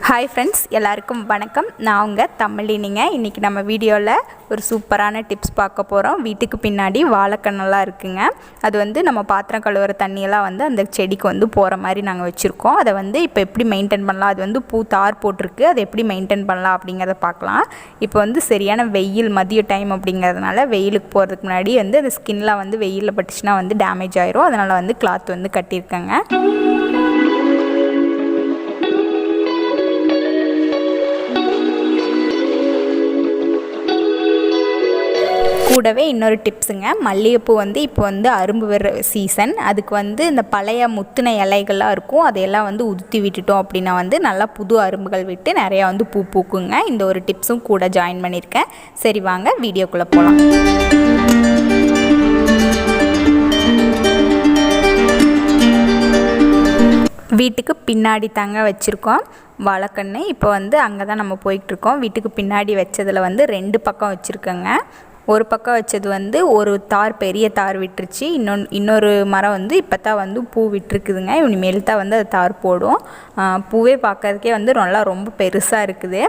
Hi friends, எல்லாருக்கும் வணக்கம். நான் உங்கள் தமிழினிங்க. இன்றைக்கி நம்ம வீடியோவில் ஒரு சூப்பரான டிப்ஸ் பார்க்க போகிறோம். வீட்டுக்கு பின்னாடி வாழைக்கண்ணெல்லாம் இருக்குங்க. அது நம்ம பாத்திரம் கழுவுற தண்ணியெல்லாம் அந்த செடிக்கு போகிற மாதிரி நாங்கள் வச்சுருக்கோம். அதை இப்போ எப்படி மெயின்டைன் பண்ணலாம், அது பூ தார் போட்டிருக்கு, அதை எப்படி மெயின்டைன் பண்ணலாம் அப்படிங்கிறத பார்க்கலாம். இப்போ சரியான வெயில், மதிய டைம் அப்படிங்கிறதுனால வெயிலுக்கு போகிறதுக்கு முன்னாடி அந்த ஸ்கின்லாம் வெயிலில் பட்டுச்சுன்னா டேமேஜ் ஆயிரும். அதனால் கிளாத் கட்டியிருக்கேங்க. கூடவே இன்னொரு டிப்ஸுங்க, மல்லிகைப்பூ இப்போ அரும்பு வர சீசன். அதுக்கு இந்த பழைய முத்தின இலைகள்லாம் இருக்கும், அதையெல்லாம் உதுத்தி விட்டுட்டோம் அப்படின்னா நல்லா புது அரும்புகள் விட்டு நிறையா பூ பூக்குங்க. இந்த ஒரு டிப்ஸும் கூட ஜாயின் பண்ணியிருக்கேன். சரி, வாங்க வீடியோக்குள்ளே போகலாம். வீட்டுக்கு பின்னாடி தாங்க வச்சுருக்கோம் வாழைக்கன்று. இப்போ அங்கே தான் நம்ம போயிட்டுருக்கோம். வீட்டுக்கு பின்னாடி வச்சதில் 2 பக்கம் வச்சுருக்கோங்க. ஒரு பக்கம் வச்சது ஒரு தார், பெரிய தார் விட்டுருச்சு. இன்னொரு மரம் இப்போ தான் பூ விட்டுருக்குதுங்க. இனிமேல் தான் அது தார் போடும். பூவே பார்க்கறதுக்கே நல்லா ரொம்ப பெருசாக இருக்குது.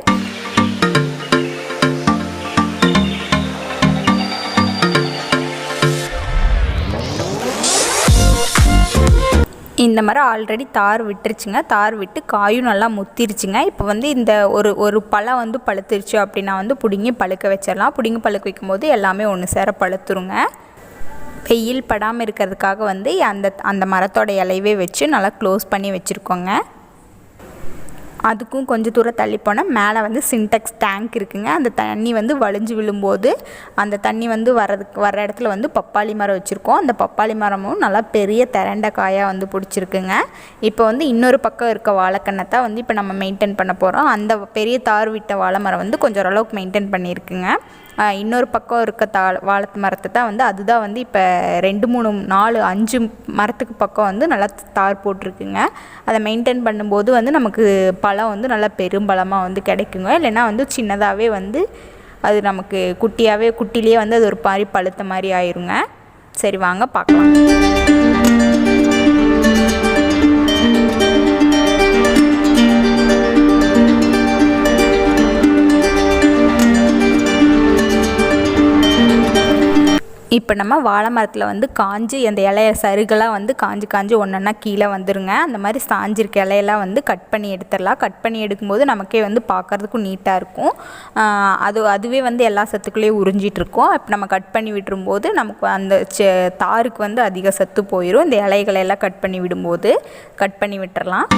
இந்த மரம் ஆல்ரெடி தார் விட்டுருச்சுங்க. தார் விட்டு காயும் நல்லா முத்திருச்சுங்க. இப்போ இந்த ஒரு பழம் பழுத்துருச்சு அப்படின்னா பிடுங்கி பழுக்க வச்சிடலாம். பிடுங்கி பழுக்க வைக்கும்போது எல்லாமே ஒன்று சேர பழுத்துருங்க. வெயில் படாமல் இருக்கிறதுக்காக அந்த மரத்தோட இலையவே வச்சு நல்லா க்ளோஸ் பண்ணி வச்சுருக்கோங்க. அதுக்கும் கொஞ்சம் தூரம் தள்ளி போனால் மேலே சின்டெக்ஸ் டேங்க் இருக்குங்க. அந்த தண்ணி வழிஞ்சு விழும்போது அந்த தண்ணி வர இடத்துல பப்பாளி மரம் வச்சுருக்கோம். அந்த பப்பாளி மரமும் நல்லா பெரிய திரண்ட காயாக பிடிச்சிருக்குங்க. இப்போ இன்னொரு பக்கம் இருக்க வாழைக்கண்ணை தான் இப்போ நம்ம மெயின்டைன் பண்ண போகிறோம். அந்த பெரிய தார் விட்ட வாழை மரம் கொஞ்சம் ஓரளவுக்கு மெயின்டைன் பண்ணியிருக்குங்க. இன்னொரு பக்கம் இருக்க வாழை மரத்தை தான் அதுதான் இப்போ 2, 3, 4, 5 மரத்துக்கு பக்கம் நல்லா தார் போட்டிருக்குங்க. அதை மெயின்டைன் பண்ணும்போது நமக்கு பழம் நல்லா பெரும்பழமாக கிடைக்குங்க. இல்லைன்னா சின்னதாகவே அது நமக்கு குட்டிலேயே அது ஒரு மாதிரி பழுத்த மாதிரி ஆயிருங்க. சரி, வாங்க பார்க்கலாம். இப்போ நம்ம வாழை மரத்தில் காஞ்சி அந்த இலைய சருகெல்லாம் காஞ்சி ஒன்றா கீழே வந்துருங்க. அந்த மாதிரி சாஞ்சிருக்க இலையெல்லாம் கட் பண்ணி எடுத்துடலாம். கட் பண்ணி எடுக்கும்போது நமக்கே பார்க்குறதுக்கும் நீட்டாக இருக்கும். அதுவே எல்லா சத்துக்குள்ளேயும் உறிஞ்சிட்ருக்கோம். இப்போ நம்ம கட் பண்ணி விட்டுரும்போது நமக்கு அந்த தாருக்கு அதிக சத்து போயிடும். இந்த இலைகளெல்லாம் கட் பண்ணி விடும்போது கட் பண்ணி விட்டுறலாம்.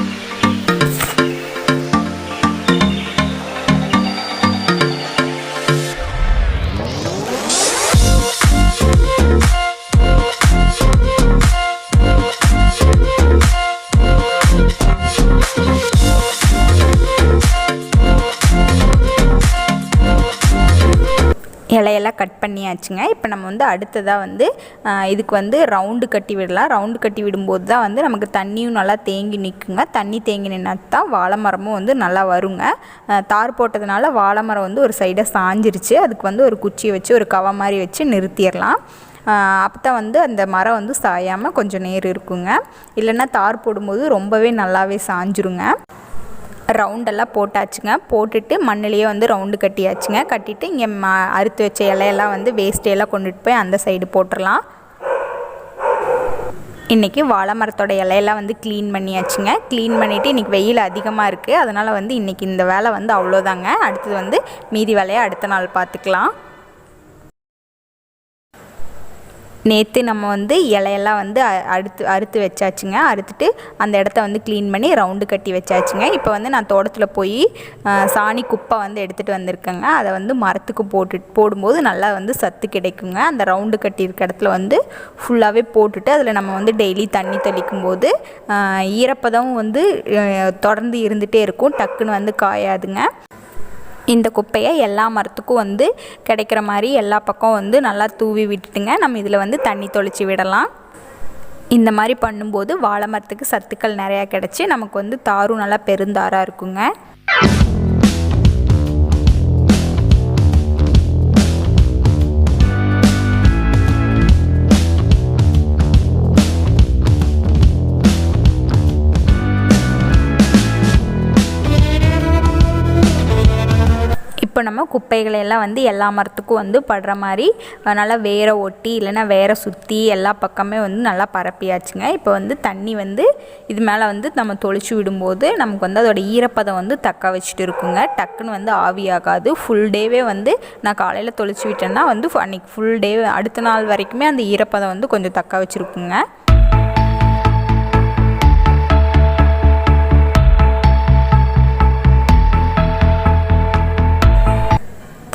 இலையெல்லாம் கட் பண்ணியாச்சுங்க. இப்போ நம்ம அடுத்ததாக இதுக்கு ரவுண்டு கட்டி விடலாம். ரவுண்டு கட்டி விடும்போது தான் நமக்கு தண்ணியும் நல்லா தேங்கி நிற்குங்க. தண்ணி தேங்கி நின்னா தான் வாழை மரமும் நல்லா வருங்க. தார் போட்டதுனால வாழை மரம் ஒரு சைடாக சாஞ்சிருச்சு. அதுக்கு ஒரு குச்சியை வச்சு ஒரு கவ மாதிரி வச்சு நிறுத்திடலாம். அப்போ தான் அந்த மரம் சாயாமல் கொஞ்சம் நேரம் இருக்குங்க. இல்லைன்னா தார் போடும்போது ரொம்பவே நல்லாவே சாஞ்சிருங்க. ரவுண்டெல்லாம் போட்டாச்சுங்க. போட்டுட்டு மண்ணிலேயே ரவுண்டு கட்டியாச்சுங்க. கட்டிட்டு இங்கே அறுத்து வச்ச இலையெல்லாம் வேஸ்ட்டையெல்லாம் கொண்டுட்டு போய் அந்த சைடு போட்டுடலாம். இன்றைக்கி வாழை மரத்தோட இலையெல்லாம் க்ளீன் பண்ணியாச்சுங்க. க்ளீன் பண்ணிவிட்டு இன்றைக்கி வெயில் அதிகமாக இருக்குது. அதனால் இன்றைக்கி இந்த வேலை அவ்வளோதாங்க. அடுத்தது மீதி வேலையை அடுத்த நாள் பார்த்துக்கலாம். நேற்று நம்ம இலையெல்லாம் அறுத்து வச்சாச்சுங்க. அறுத்துட்டு அந்த இடத்த க்ளீன் பண்ணி ரவுண்டு கட்டி வச்சாச்சுங்க. இப்போ நான் தோட்டத்தில் போய் சாணி குப்பை எடுத்துகிட்டு வந்திருக்கேங்க. அதை மரத்துக்கு போடும்போது நல்லா சத்து கிடைக்குங்க. அந்த ரவுண்டு கட்டி இருக்க இடத்துல ஃபுல்லாகவே போட்டுட்டு அதில் நம்ம டெய்லி தண்ணி தெளிக்கும்போது ஈரப்பதம் தொடர்ந்து இருந்துகிட்டே இருக்கும். டக்குன்னு காயாதுங்க. இந்த குப்பையை எல்லா மரத்துக்கும் கிடைக்கிற மாதிரி எல்லா பக்கம் நல்லா தூவி விட்டுட்டுங்க நம்ம இதில் தண்ணி தொளிச்சு விடலாம். இந்த மாதிரி பண்ணும்போது வாழை மரத்துக்கு சத்துக்கள் நிறையா கிடச்சி நமக்கு தாரும் நல்லா பெருந்தாராக இருக்குங்க. இப்போ நம்ம குப்பைகளை எல்லாம் வந்து எல்லா மரத்துக்கும் வந்து படுற மாதிரி நல்லா வேரை ஒட்டி இல்லைன்னா வேரை சுற்றி எல்லா பக்கமே வந்து நல்லா பரப்பியாச்சுங்க. இப்போ வந்து தண்ணி வந்து இது மேலே வந்து நம்ம தொளிச்சு விடும்போது நமக்கு வந்து அதோட ஈரப்பதம் வந்து தக்க வச்சுட்டு இருக்குங்க. டக்குன்னு வந்து ஆவியாகாது. ஃபுல் டேவே வந்து நான் காலையில் தொளிச்சு விட்டேன்னா வந்து அன்றைக்கி ஃபுல் டே அடுத்த நாள் வரைக்குமே அந்த ஈரப்பதம் வந்து கொஞ்சம் தக்க வச்சுருக்குங்க.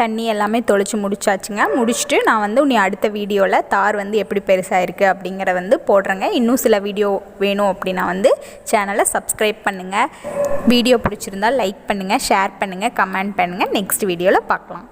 தண்ணி எல்லாமே தொளிச்சு முடிச்சாச்சுங்க. முடிச்சுட்டு நான் வந்து உன்னை அடுத்த வீடியோவில் தார் வந்து எப்படி பெருசாக இருக்குது அப்படிங்கிறத வந்து போடுறேங்க. இன்னும் சில வீடியோ வேணும் அப்படின்னா வந்து சேனலை சப்ஸ்கிரைப் பண்ணுங்கள். வீடியோ பிடிச்சிருந்தால் லைக் பண்ணுங்கள், ஷேர் பண்ணுங்கள், கமெண்ட் பண்ணுங்கள். நெக்ஸ்ட் வீடியோவில் பார்க்கலாம்.